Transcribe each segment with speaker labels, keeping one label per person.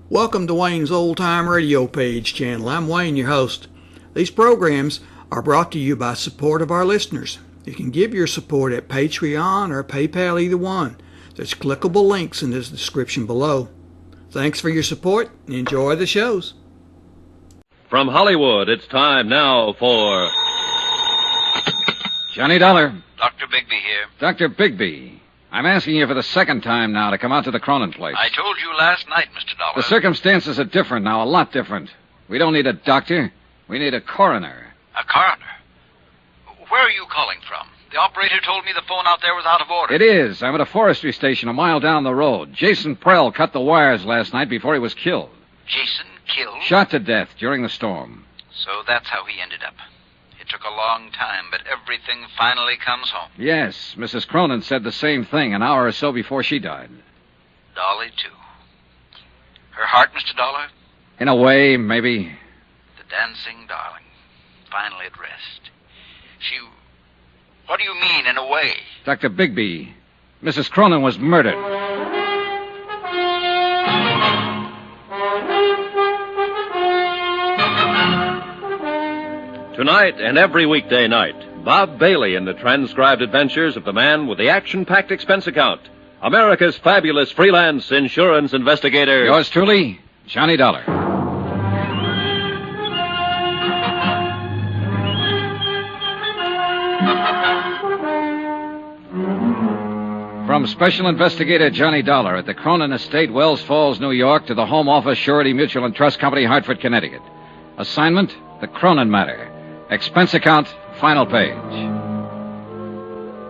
Speaker 1: Welcome to Wayne's Old Time Radio Page channel. I'm Wayne, your host. These programs are brought to you by support of our listeners. You can give your support at Patreon or PayPal, either one. There's clickable links in the description below. Thanks for your support and enjoy the shows.
Speaker 2: From Hollywood, it's time now for...
Speaker 3: Johnny Dollar.
Speaker 4: Dr. Bigby here.
Speaker 3: Dr. Bigby. I'm asking you for the second time now to come out to the Cronin place.
Speaker 4: I told you last night, Mr. Dollar.
Speaker 3: The circumstances are different now, a lot different. We don't need a doctor. We need a coroner.
Speaker 4: A coroner? Where are you calling from? The operator told me the phone out there was out of order.
Speaker 3: It is. I'm at a forestry station a mile down the road. Jason Prell cut the wires last night before he was killed.
Speaker 4: Jason killed?
Speaker 3: Shot to death during the storm.
Speaker 4: So that's how he ended up. It took a long time, but everything finally comes home.
Speaker 3: Yes, Mrs. Cronin said the same thing an hour or so before she died.
Speaker 4: Dolly, too. Her heart, Mr. Dollar?
Speaker 3: In a way, maybe.
Speaker 4: The dancing darling. Finally at rest. She... What do you mean, in a way?
Speaker 3: Dr. Bigby, Mrs. Cronin was murdered.
Speaker 2: Tonight and every weekday night, Bob Bailey in the transcribed adventures of the man with the action-packed expense account, America's fabulous freelance insurance investigator.
Speaker 3: Yours truly, Johnny Dollar. From Special Investigator Johnny Dollar at the Cronin Estate, Wells Falls, New York, to the Home Office, Surety Mutual and Trust Company, Hartford, Connecticut. Assignment, the Cronin Matter. Expense account, final page.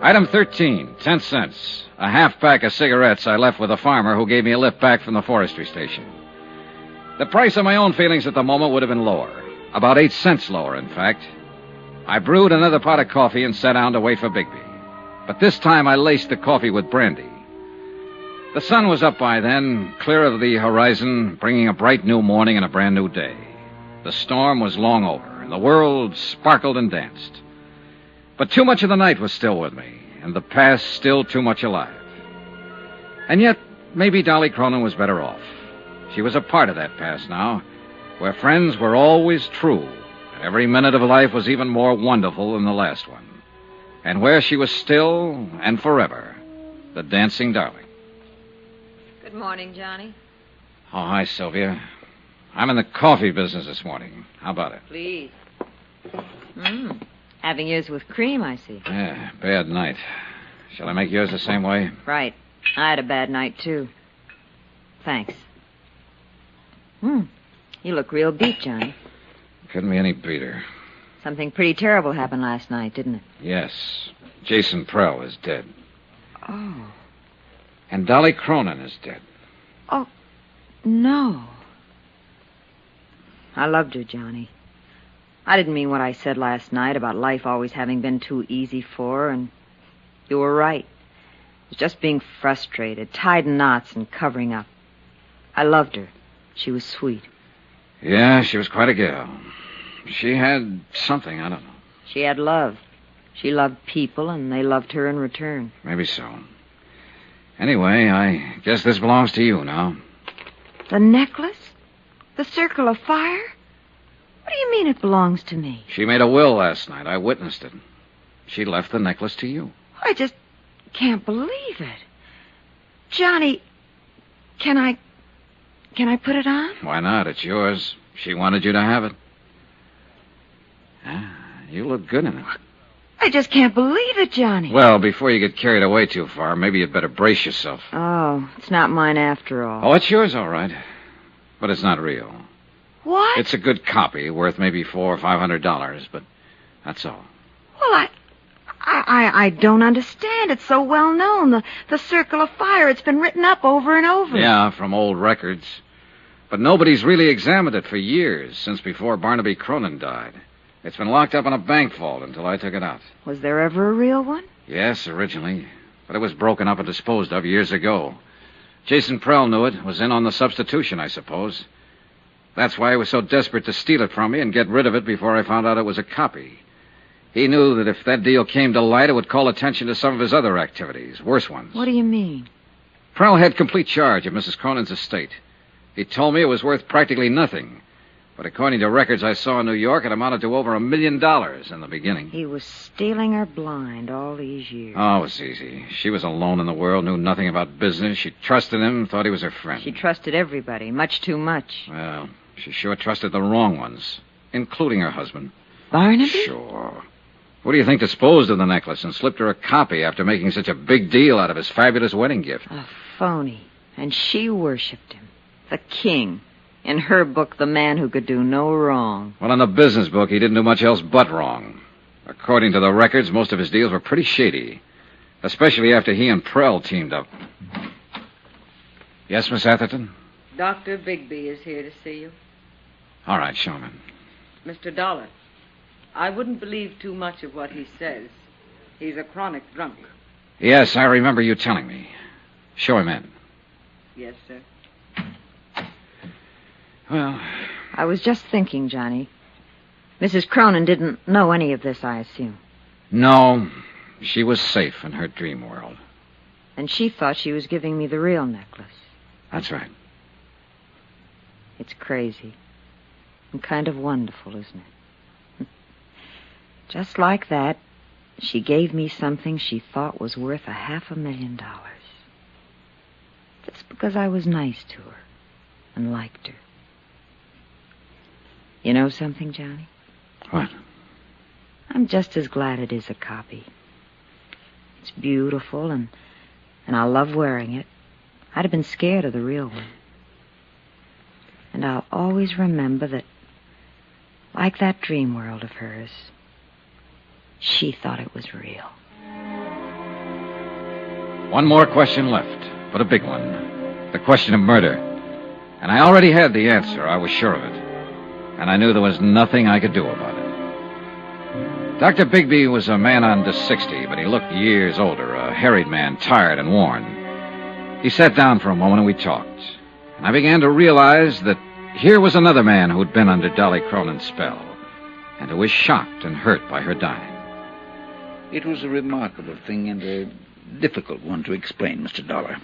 Speaker 3: Item 13, 10 cents. A half pack of cigarettes I left with a farmer who gave me a lift back from the forestry station. The price of my own feelings at the moment would have been lower. About 8 cents lower, in fact. I brewed another pot of coffee and sat down to wait for Bigby. But this time I laced the coffee with brandy. The sun was up by then, clear of the horizon, bringing a bright new morning and a brand new day. The storm was long over, and the world sparkled and danced. But too much of the night was still with me, and the past still too much alive. And yet, maybe Dolly Cronin was better off. She was a part of that past now, where friends were always true, and every minute of life was even more wonderful than the last one. And where she was still and forever the dancing darling.
Speaker 5: Good morning, Johnny.
Speaker 3: Oh, hi, Sylvia. I'm in the coffee business this morning. How about it?
Speaker 5: Please. Having yours with cream, I see.
Speaker 3: Yeah, bad night. Shall I make yours the same way?
Speaker 5: Right. I had a bad night, too. Thanks. You look real beat, Johnny.
Speaker 3: Couldn't be any beater.
Speaker 5: Something pretty terrible happened last night, didn't it?
Speaker 3: Yes. Jason Prell is dead.
Speaker 5: Oh.
Speaker 3: And Dolly Cronin is dead.
Speaker 5: Oh, no. I loved her, Johnny. I didn't mean what I said last night about life always having been too easy for her, and you were right. It was just being frustrated, tied in knots and covering up. I loved her. She was sweet.
Speaker 3: Yeah, she was quite a gal. She had something, I don't know.
Speaker 5: She had love. She loved people, and they loved her in return.
Speaker 3: Maybe so. Anyway, I guess this belongs to you now.
Speaker 5: The necklace? The circle of fire? What do you mean it belongs to me?
Speaker 3: She made a will last night. I witnessed it. She left the necklace to you.
Speaker 5: I just can't believe it. Johnny, can I put it on?
Speaker 3: Why not? It's yours. She wanted you to have it. Ah, you look good in it.
Speaker 5: I just can't believe it, Johnny.
Speaker 3: Well, before you get carried away too far, maybe you'd better brace yourself.
Speaker 5: Oh, it's not mine after all.
Speaker 3: Oh, it's yours, all right. But it's not real.
Speaker 5: What?
Speaker 3: It's a good copy, worth maybe $400 or $500, but that's all.
Speaker 5: Well, I don't understand. It's so well known. The circle of fire. It's been written up over and over.
Speaker 3: Yeah, from old records. But nobody's really examined it for years, since before Barnaby Cronin died. It's been locked up in a bank vault until I took it out.
Speaker 5: Was there ever a real one?
Speaker 3: Yes, originally. But it was broken up and disposed of years ago. Jason Prell knew it, was in on the substitution, I suppose. That's why he was so desperate to steal it from me and get rid of it before I found out it was a copy. He knew that if that deal came to light, it would call attention to some of his other activities, worse ones.
Speaker 5: What do you mean?
Speaker 3: Prell had complete charge of Mrs. Cronin's estate. He told me it was worth practically nothing. But according to records I saw in New York, it amounted to over $1 million in the beginning.
Speaker 5: He was stealing her blind all these years.
Speaker 3: Oh, it was easy. She was alone in the world, knew nothing about business. She trusted him, thought he was her friend.
Speaker 5: She trusted everybody, much too much.
Speaker 3: Well, she sure trusted the wrong ones, including her husband.
Speaker 5: Barnaby?
Speaker 3: Sure. What do you think disposed of the necklace and slipped her a copy after making such a big deal out of his fabulous wedding gift?
Speaker 5: A phony. And she worshipped him. The king. In her book, the man who could do no wrong.
Speaker 3: Well, in the business book, he didn't do much else but wrong. According to the records, most of his deals were pretty shady. Especially after he and Prell teamed up. Yes, Miss Atherton?
Speaker 6: Dr. Bigby is here to see you.
Speaker 3: All right, show him in.
Speaker 6: Mr. Dollar, I wouldn't believe too much of what he says. He's a chronic drunk.
Speaker 3: Yes, I remember you telling me. Show him in.
Speaker 6: Yes, sir.
Speaker 3: Well,
Speaker 5: I was just thinking, Johnny. Mrs. Cronin didn't know any of this, I assume.
Speaker 3: no, she was safe in her dream world.
Speaker 5: And she thought she was giving me the real necklace.
Speaker 3: That's right.
Speaker 5: It's crazy. And kind of wonderful, isn't it? Just like that, she gave me something she thought was worth $500,000. Just because I was nice to her and liked her. You know something, Johnny?
Speaker 3: What?
Speaker 5: I'm just as glad it is a copy. It's beautiful, and I love wearing it. I'd have been scared of the real one. And I'll always remember that, like that dream world of hers, she thought it was real.
Speaker 3: One more question left, but a big one. The question of murder. And I already had the answer. I was sure of it. And I knew there was nothing I could do about it. Dr. Bigby was a man under 60, but he looked years older, a harried man, tired and worn. He sat down for a moment and we talked. And I began to realize that here was another man who'd been under Dolly Cronin's spell, and who was shocked and hurt by her dying.
Speaker 4: It was a remarkable thing and a difficult one to explain, Mr. Dollar.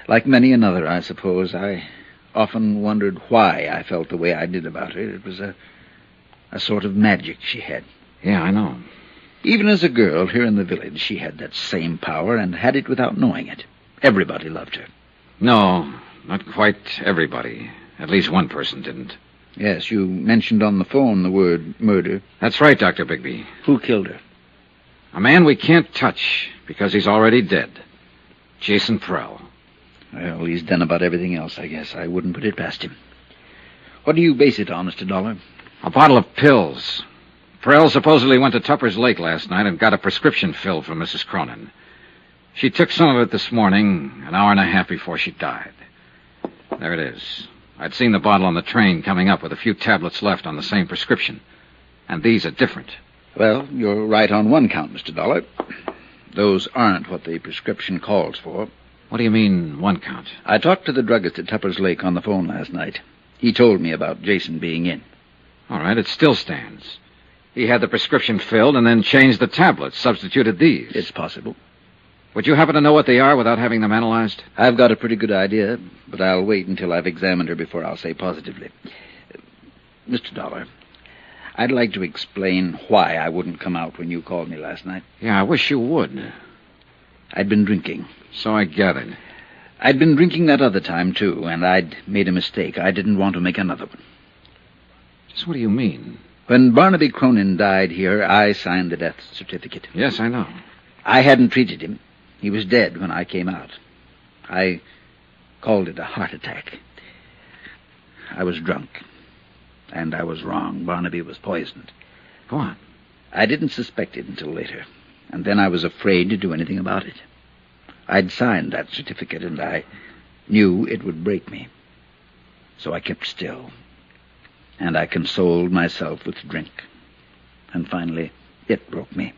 Speaker 4: Like many another, I suppose, I often wondered why I felt the way I did about her. It was a sort of magic she had.
Speaker 3: Yeah, I know.
Speaker 4: Even as a girl here in the village, she had that same power and had it without knowing it. Everybody loved her.
Speaker 3: No, not quite everybody. At least one person didn't.
Speaker 4: Yes, you mentioned on the phone the word murder.
Speaker 3: That's right, Dr. Bigby.
Speaker 4: Who killed her?
Speaker 3: A man we can't touch because he's already dead. Jason Prell.
Speaker 4: Well, he's done about everything else, I guess. I wouldn't put it past him. What do you base it on, Mr. Dollar?
Speaker 3: A bottle of pills. Prell supposedly went to Tupper's Lake last night and got a prescription filled for Mrs. Cronin. She took some of it this morning, an hour and a half before she died. There it is. I'd seen the bottle on the train coming up with a few tablets left on the same prescription. And these are different.
Speaker 4: Well, you're right on one count, Mr. Dollar. Those aren't what the prescription calls for.
Speaker 3: What do you mean, one count?
Speaker 4: I talked to the druggist at Tupper's Lake on the phone last night. He told me about Jason being in.
Speaker 3: All right, it still stands. He had the prescription filled and then changed the tablets, substituted these.
Speaker 4: It's possible.
Speaker 3: Would you happen to know what they are without having them analyzed?
Speaker 4: I've got a pretty good idea, but I'll wait until I've examined her before I'll say positively. Mr. Dollar, I'd like to explain why I wouldn't come out when you called me last night.
Speaker 3: Yeah, I wish you would.
Speaker 4: I'd been drinking.
Speaker 3: So I gathered.
Speaker 4: I'd been drinking that other time, too, and I'd made a mistake. I didn't want to make another one.
Speaker 3: Just what do you mean?
Speaker 4: When Barnaby Cronin died here, I signed the death certificate.
Speaker 3: Yes, I know.
Speaker 4: I hadn't treated him. He was dead when I came out. I called it a heart attack. I was drunk. And I was wrong. Barnaby was poisoned.
Speaker 3: Go on.
Speaker 4: I didn't suspect it until later. And then I was afraid to do anything about it. I'd signed that certificate, and I knew it would break me. So I kept still. And I consoled myself with drink. And finally, it broke me.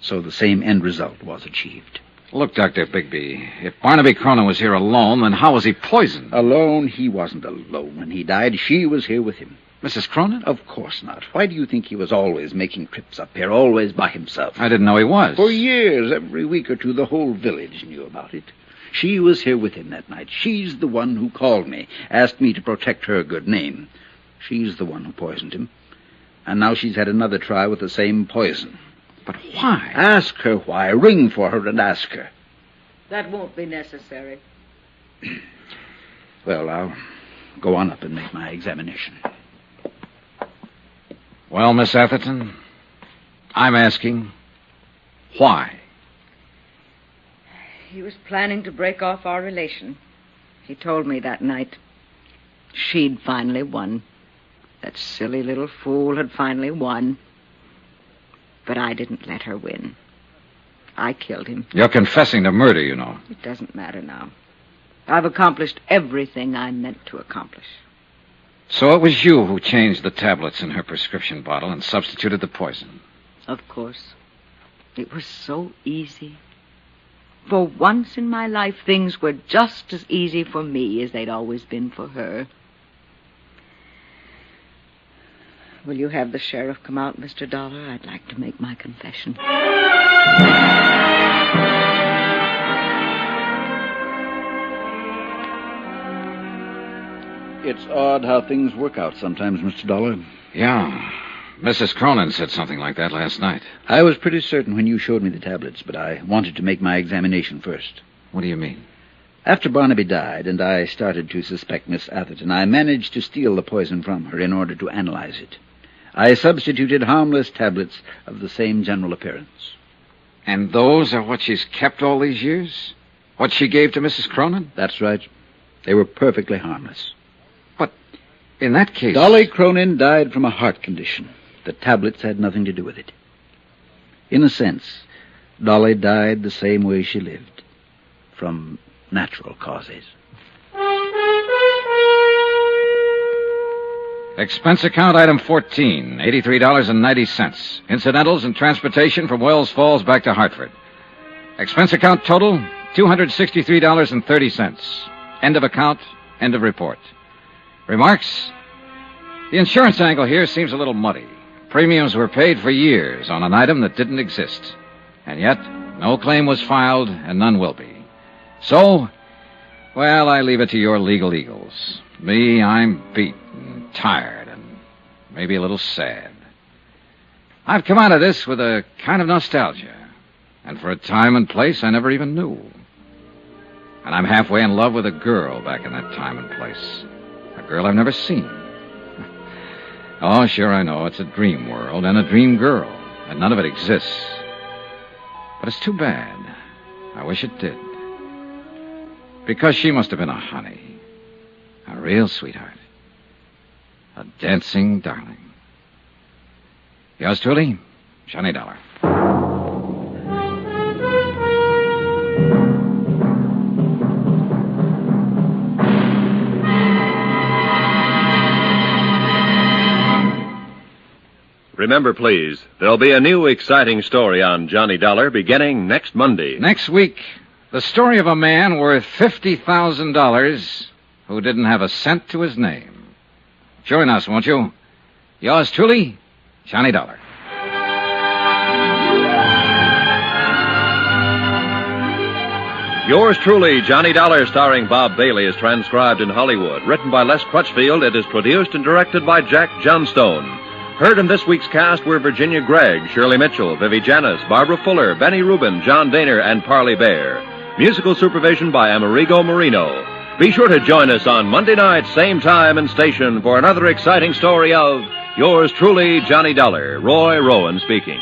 Speaker 4: So the same end result was achieved.
Speaker 3: Look, Dr. Bigby, if Barnaby Cronin was here alone, then how was he poisoned?
Speaker 4: Alone? He wasn't alone when he died. She was here with him.
Speaker 3: Mrs. Cronin?
Speaker 4: Of course not. Why do you think he was always making trips up here, always by himself?
Speaker 3: I didn't know he was.
Speaker 4: For years, every week or two, the whole village knew about it. She was here with him that night. She's the one who called me, asked me to protect her good name. She's the one who poisoned him. And now she's had another try with the same poison.
Speaker 3: But why?
Speaker 4: Ask her why. Ring for her and ask her.
Speaker 6: That won't be necessary.
Speaker 4: Well, I'll go on up and make my examination.
Speaker 3: Well, Miss Atherton, I'm asking, why?
Speaker 6: He was planning to break off our relation. He told me that night. She'd finally won. That silly little fool had finally won. But I didn't let her win. I killed him.
Speaker 3: You're confessing to murder, you know.
Speaker 6: It doesn't matter now. I've accomplished everything I meant to accomplish.
Speaker 3: So it was you who changed the tablets in her prescription bottle and substituted the poison.
Speaker 6: Of course. It was so easy. For once in my life, things were just as easy for me as they'd always been for her. Will you have the sheriff come out, Mr. Dollar? I'd like to make my confession.
Speaker 4: It's odd how things work out sometimes, Mr. Dollar.
Speaker 3: Yeah. Mrs. Cronin said something like that last night.
Speaker 4: I was pretty certain when you showed me the tablets, but I wanted to make my examination first.
Speaker 3: What do you mean?
Speaker 4: After Barnaby died and I started to suspect Miss Atherton, I managed to steal the poison from her in order to analyze it. I substituted harmless tablets of the same general appearance.
Speaker 3: And those are what she's kept all these years? What she gave to Mrs. Cronin?
Speaker 4: That's right. They were perfectly harmless.
Speaker 3: But in that case...
Speaker 4: Dolly Cronin died from a heart condition. The tablets had nothing to do with it. In a sense, Dolly died the same way she lived, from natural causes.
Speaker 3: Expense account item 14, $83.90. Incidentals and transportation from Wells Falls back to Hartford. Expense account total, $263.30. End of account, end of report. Remarks? The insurance angle here seems a little muddy. Premiums were paid for years on an item that didn't exist. And yet, no claim was filed, and none will be. So, well, I leave it to your legal eagles. Me, I'm beat and tired and maybe a little sad. I've come out of this with a kind of nostalgia. And for a time and place I never even knew. And I'm halfway in love with a girl back in that time and place. A girl I've never seen. Oh, sure, I know. It's a dream world and a dream girl, and none of it exists. But it's too bad. I wish it did. Because she must have been a honey. A real sweetheart. A dancing darling. Yours truly, Johnny Dollar.
Speaker 2: Remember, please, there'll be a new exciting story on Johnny Dollar beginning next Monday.
Speaker 3: Next week, the story of a man worth $50,000 who didn't have a cent to his name. Join us, won't you? Yours truly, Johnny Dollar.
Speaker 2: Yours truly, Johnny Dollar, starring Bob Bailey, is transcribed in Hollywood. Written by Les Crutchfield, it is produced and directed by Jack Johnstone. Heard in this week's cast were Virginia Gregg, Shirley Mitchell, Vivi Janis, Barbara Fuller, Benny Rubin, John Daner, and Parley Bear. Musical supervision by Amerigo Marino. Be sure to join us on Monday night, same time and station, for another exciting story of Yours truly, Johnny Dollar. Roy Rowan speaking.